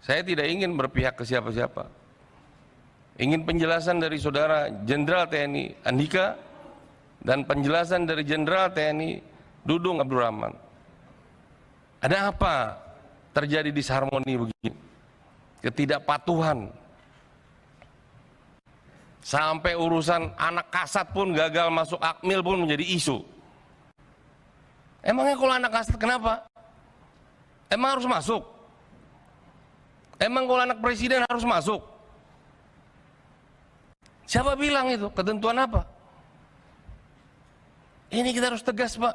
Saya tidak ingin berpihak ke siapa-siapa. Ingin penjelasan dari Saudara Jenderal TNI Andika dan penjelasan dari Jenderal TNI Dudung Abdurrahman. Ada apa terjadi disharmoni begini? Ketidakpatuhan. Sampai urusan anak kasat pun gagal masuk akmil pun menjadi isu. Emangnya kalau anak kasat kenapa? Emang harus masuk? Emang kalau anak presiden harus masuk? Siapa bilang itu? Ketentuan apa? Ini kita harus tegas, Pak.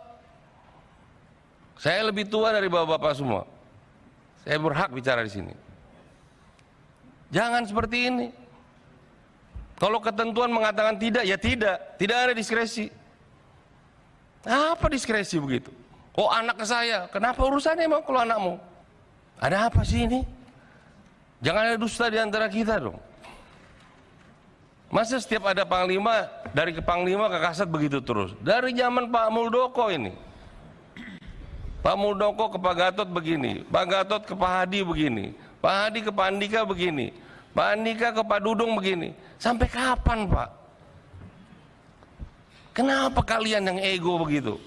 Saya lebih tua dari bapak-bapak semua. Saya berhak bicara di sini. Jangan seperti ini. Kalau ketentuan mengatakan tidak, ya tidak. Tidak ada diskresi. Apa diskresi begitu? Oh, anak ke saya, kenapa urusannya emang kalau anakmu? Ada apa sih ini? Jangan ada dusta di antara kita dong. Masa setiap ada panglima, dari ke panglima ke kasat begitu terus? Dari zaman Pak Muldoko ini. Pak Muldoko ke Pak Gatot begini, Pak Gatot ke Pak Hadi begini, Pak Hadi ke Pak Andika begini, Pak Andika ke Pak Dudung begini. Sampai kapan, Pak? Kenapa kalian yang ego begitu?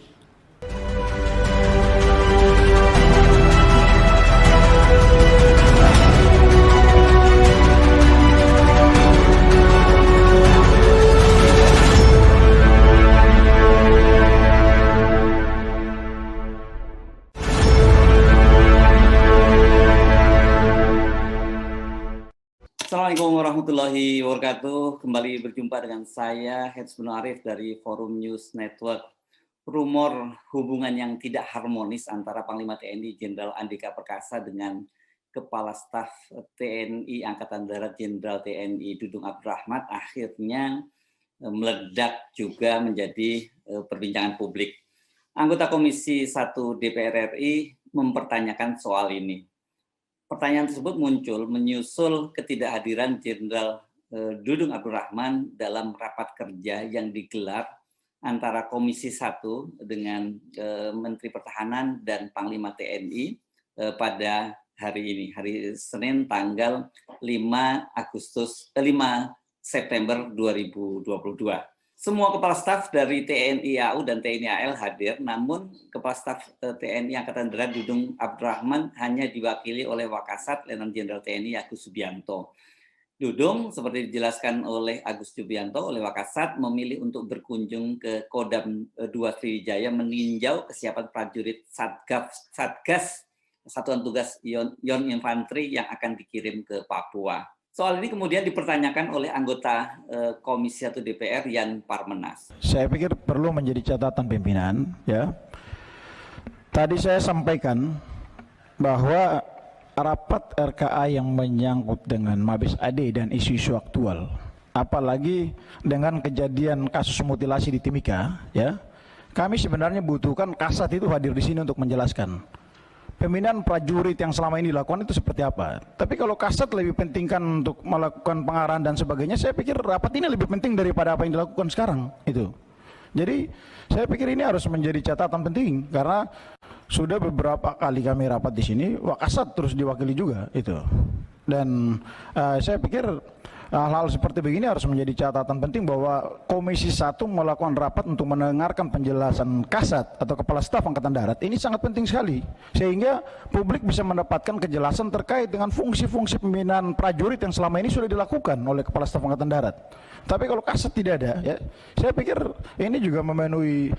Assalamualaikum warahmatullahi wabarakatuh. Kembali berjumpa dengan saya, Hetsbunur Arif dari Forum News Network. Rumor hubungan yang tidak harmonis antara Panglima TNI Jenderal Andika Perkasa dengan Kepala Staf TNI Angkatan Darat Jenderal TNI Dudung Abdurrahman akhirnya meledak juga menjadi perbincangan publik. Anggota Komisi 1 DPR RI mempertanyakan soal ini. Pertanyaan tersebut muncul menyusul ketidakhadiran Jenderal Dudung Abdurrahman dalam rapat kerja yang digelar antara Komisi 1 dengan Menteri Pertahanan dan Panglima TNI pada hari ini, hari Senin tanggal 5 September 2022. Semua kepala staf dari TNI AU dan TNI AL hadir, namun kepala staf TNI Angkatan Darat Dudung Abdurrahman hanya diwakili oleh Wakasat Letnan Jenderal TNI Agus Subianto. Dudung, seperti dijelaskan oleh Agus Subianto, oleh Wakasat, memilih untuk berkunjung ke Kodam 2 Sriwijaya meninjau kesiapan prajurit Satgas Satuan Tugas Yon Infanteri yang akan dikirim ke Papua. Soal ini kemudian dipertanyakan oleh anggota Komisi 1 DPR Yan Parmenas. Saya pikir perlu menjadi catatan pimpinan, ya. Tadi saya sampaikan bahwa rapat RKA yang menyangkut dengan Mabes AD dan isu-isu aktual, apalagi dengan kejadian kasus mutilasi di Timika, ya. Kami sebenarnya butuhkan Kasat itu hadir di sini untuk menjelaskan pembinaan prajurit yang selama ini dilakukan itu seperti apa. Tapi kalau Kasat lebih pentingkan untuk melakukan pengarahan dan sebagainya, saya pikir rapat ini lebih penting daripada apa yang dilakukan sekarang itu. Jadi saya pikir ini harus menjadi catatan penting karena sudah beberapa kali kami rapat di sini, Wakasat terus diwakili juga itu. Dan saya pikir hal-hal seperti begini harus menjadi catatan penting bahwa Komisi 1 melakukan rapat untuk mendengarkan penjelasan Kasat atau Kepala Staf Angkatan Darat. Ini sangat penting sekali, sehingga publik bisa mendapatkan kejelasan terkait dengan fungsi-fungsi pembinaan prajurit yang selama ini sudah dilakukan oleh Kepala Staf Angkatan Darat. Tapi kalau Kasat tidak ada, ya, saya pikir ini juga memenuhi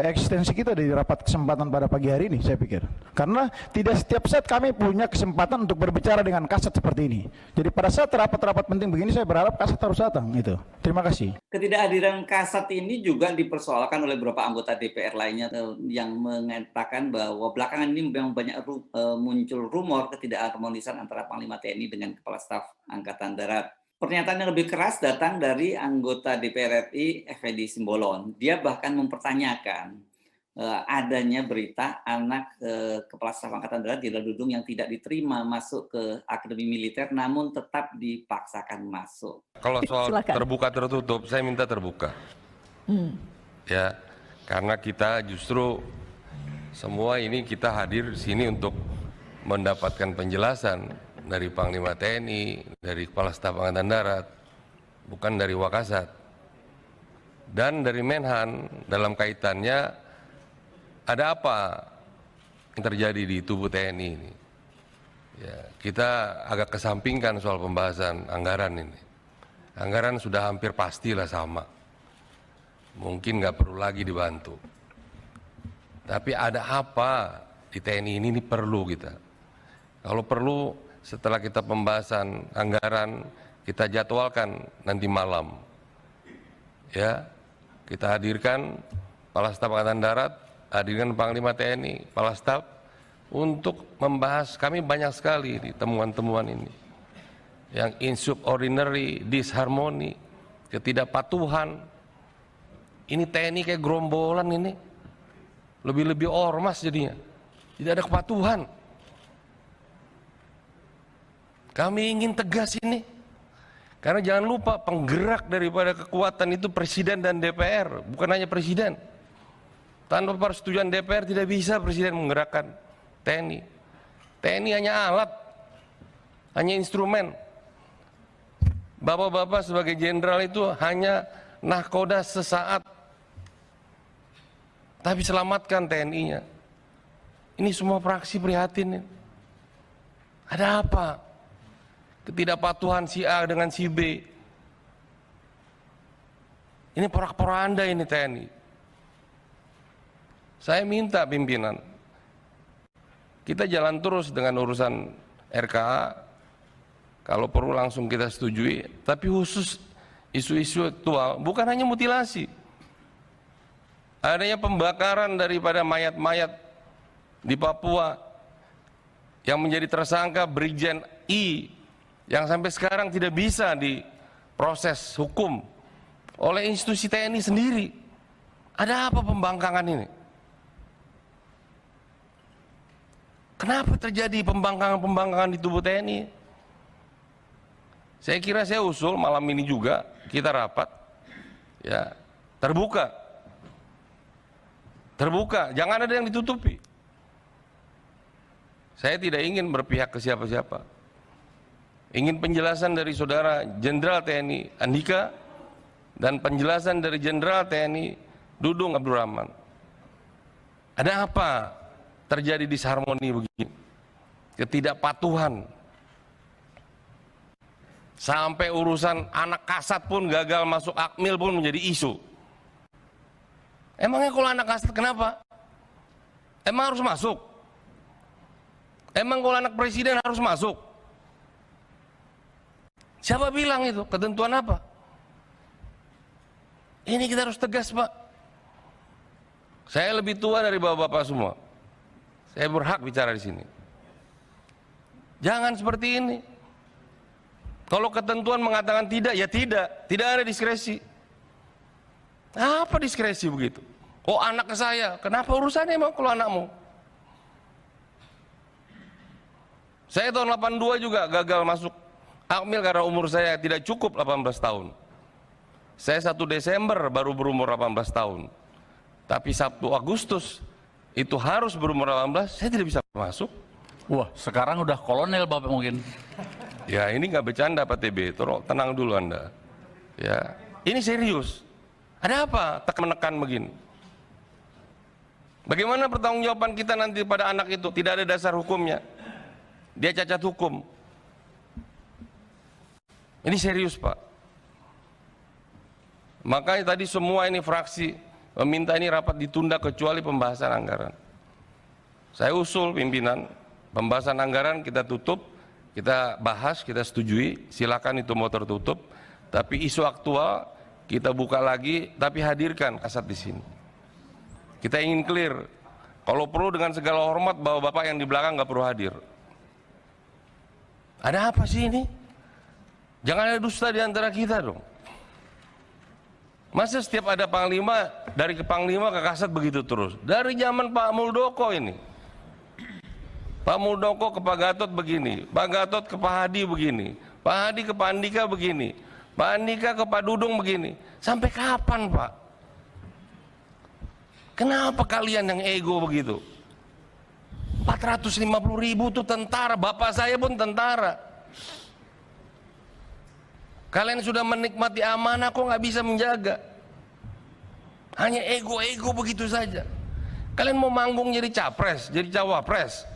eksistensi kita di rapat kesempatan pada pagi hari ini, saya pikir. Karena tidak setiap saat kami punya kesempatan untuk berbicara dengan Kasat seperti ini. Jadi pada saat rapat-rapat penting begini, saya berharap Kasat harus datang. Itu. Terima kasih. Ketidakhadiran Kasat ini juga dipersoalkan oleh beberapa anggota DPR lainnya yang mengatakan bahwa belakangan ini memang banyak muncul rumor ketidakharmonisan antara Panglima TNI dengan Kepala Staf Angkatan Darat. Pernyataan yang lebih keras datang dari anggota DPR RI Effendi Simbolon. Dia bahkan mempertanyakan adanya berita anak Kepala Staf Angkatan Darat Jenderal Dudung yang tidak diterima masuk ke Akademi Militer namun tetap dipaksakan masuk. Kalau soal terbuka tertutup, saya minta terbuka. Ya, karena kita justru semua ini kita hadir di sini untuk mendapatkan penjelasan dari Panglima TNI, dari Kepala Staf Angkatan Darat, bukan dari Wakasat. Dan dari Menhan dalam kaitannya ada apa yang terjadi di tubuh TNI ini. Ya, kita agak kesampingkan soal pembahasan anggaran ini. Anggaran sudah hampir pastilah sama. Mungkin nggak perlu lagi dibantu. Tapi ada apa di TNI ini perlu kita. Kalau perlu setelah kita pembahasan anggaran, kita jadwalkan nanti malam. Ya, kita hadirkan Kepala Staf Angkatan Darat, hadirkan Panglima TNI, Kepala Staf untuk membahas. Kami banyak sekali di temuan-temuan ini. Yang insubordinary, disharmoni, ketidakpatuhan. Ini TNI kayak gerombolan ini. Lebih-lebih ormas jadinya. Tidak ada kepatuhan. Kami ingin tegas ini. Karena jangan lupa penggerak daripada kekuatan itu Presiden dan DPR. Bukan hanya Presiden. Tanpa persetujuan DPR tidak bisa Presiden menggerakkan TNI. TNI hanya alat. Hanya instrumen. Bapak-bapak sebagai jenderal itu hanya nahkoda sesaat. Tapi selamatkan TNI-nya. Ini semua fraksi prihatin. Ada apa? Ketidakpatuhan si A dengan si B. Ini porak-poranda ini TNI. Saya minta pimpinan. Kita jalan terus dengan urusan RKA. Kalau perlu langsung kita setujui, tapi khusus isu-isu aktual, bukan hanya mutilasi. Adanya pembakaran daripada mayat-mayat di Papua yang menjadi tersangka Brigjen I yang sampai sekarang tidak bisa diproses hukum oleh institusi TNI sendiri. Ada apa pembangkangan ini? Kenapa terjadi pembangkangan di tubuh TNI? Saya kira saya usul malam ini juga kita rapat, ya terbuka, jangan ada yang ditutupi. Saya tidak ingin berpihak ke siapa-siapa. Ingin penjelasan dari Saudara Jenderal TNI Andika dan penjelasan dari Jenderal TNI Dudung Abdurrahman. Ada apa terjadi disharmoni begini? Ketidakpatuhan. Sampai urusan anak kasat pun gagal masuk akmil pun menjadi isu. Emangnya kalau anak kasat kenapa? Emang harus masuk? Emang kalau anak presiden harus masuk? Siapa bilang itu? Ketentuan apa? Ini kita harus tegas, Pak. Saya lebih tua dari bapak-bapak semua. Saya berhak bicara di sini. Jangan seperti ini. Kalau ketentuan mengatakan tidak, ya tidak. Tidak ada diskresi. Apa diskresi begitu? Oh, anak ke saya. Kenapa urusannya emang kalau anakmu? Saya tahun 82 juga gagal masuk akmil karena umur saya tidak cukup 18 tahun. Saya 1 Desember baru berumur 18 tahun. Tapi Sabtu Agustus itu harus berumur 18, saya tidak bisa masuk. Wah, sekarang udah kolonel Bapak mungkin. Ya ini nggak bercanda Pak TB, tenang dulu Anda. Ya, ini serius. Ada apa menekan begini? Bagaimana pertanggungjawaban kita nanti pada anak itu? Tidak ada dasar hukumnya. Dia cacat hukum. Ini serius Pak. Makanya tadi semua ini fraksi meminta ini rapat ditunda kecuali pembahasan anggaran. Saya usul pimpinan, pembahasan anggaran kita tutup. Kita bahas, kita setujui, silakan itu mau tertutup. Tapi isu aktual kita buka lagi, tapi hadirkan kasat di sini. Kita ingin clear. Kalau perlu dengan segala hormat bahwa bapak yang di belakang nggak perlu hadir. Ada apa sih ini? Jangan ada dusta di antara kita dong. Masa setiap ada panglima, dari ke panglima ke kasat begitu terus? Dari zaman Pak Muldoko ini. Pak Muldoko ke Pak Gatot begini, Pak Gatot ke Pak Hadi begini, Pak Hadi ke Pak Andika begini, Pak Andika ke Pak Dudung begini. Sampai kapan Pak? Kenapa kalian yang ego begitu? 450.000 tuh tentara, bapak saya pun tentara. Kalian sudah menikmati amanah kok nggak bisa menjaga? Hanya ego-ego begitu saja. Kalian mau manggung jadi capres, jadi cawapres.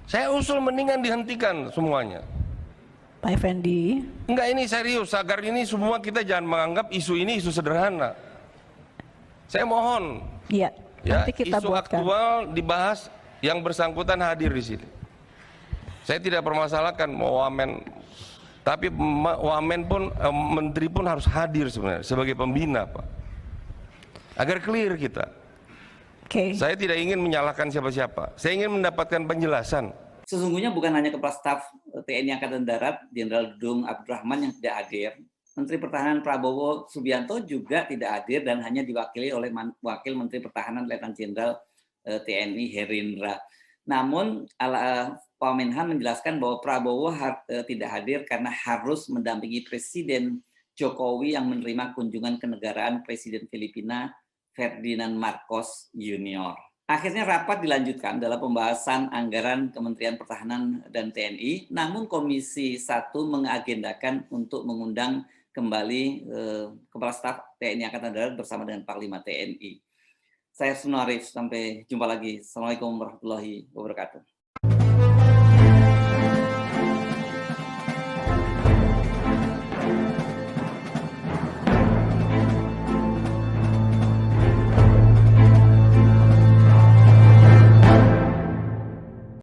Saya usul mendingan dihentikan semuanya. Pak Effendi. Enggak, ini serius, agar ini semua kita jangan menganggap isu ini isu sederhana. Saya mohon, Iya, ya, nanti kita isu buatkan. aktual dibahas, yang bersangkutan hadir di sini. Saya tidak permasalahkan mau wamen, tapi wamen pun, menteri pun harus hadir sebenarnya sebagai pembina, Pak. Agar clear kita. Oke. Saya tidak ingin menyalahkan siapa-siapa. Saya ingin mendapatkan penjelasan. Sesungguhnya bukan hanya Kepala Staf TNI Angkatan Darat, Jenderal Dudung Abdurrahman yang tidak hadir. Menteri Pertahanan Prabowo Subianto juga tidak hadir dan hanya diwakili oleh Wakil Menteri Pertahanan Letnan Jenderal TNI Herindra. Namun Pak Menhan menjelaskan bahwa Prabowo tidak hadir karena harus mendampingi Presiden Jokowi yang menerima kunjungan kenegaraan Presiden Filipina Ferdinand Marcos Jr. Akhirnya rapat dilanjutkan dalam pembahasan anggaran Kementerian Pertahanan dan TNI, namun Komisi 1 mengagendakan untuk mengundang kembali Kepala Staf TNI Angkatan Darat bersama dengan Panglima TNI. Saya Hetsbunur Arif, sampai jumpa lagi. Assalamualaikum warahmatullahi wabarakatuh.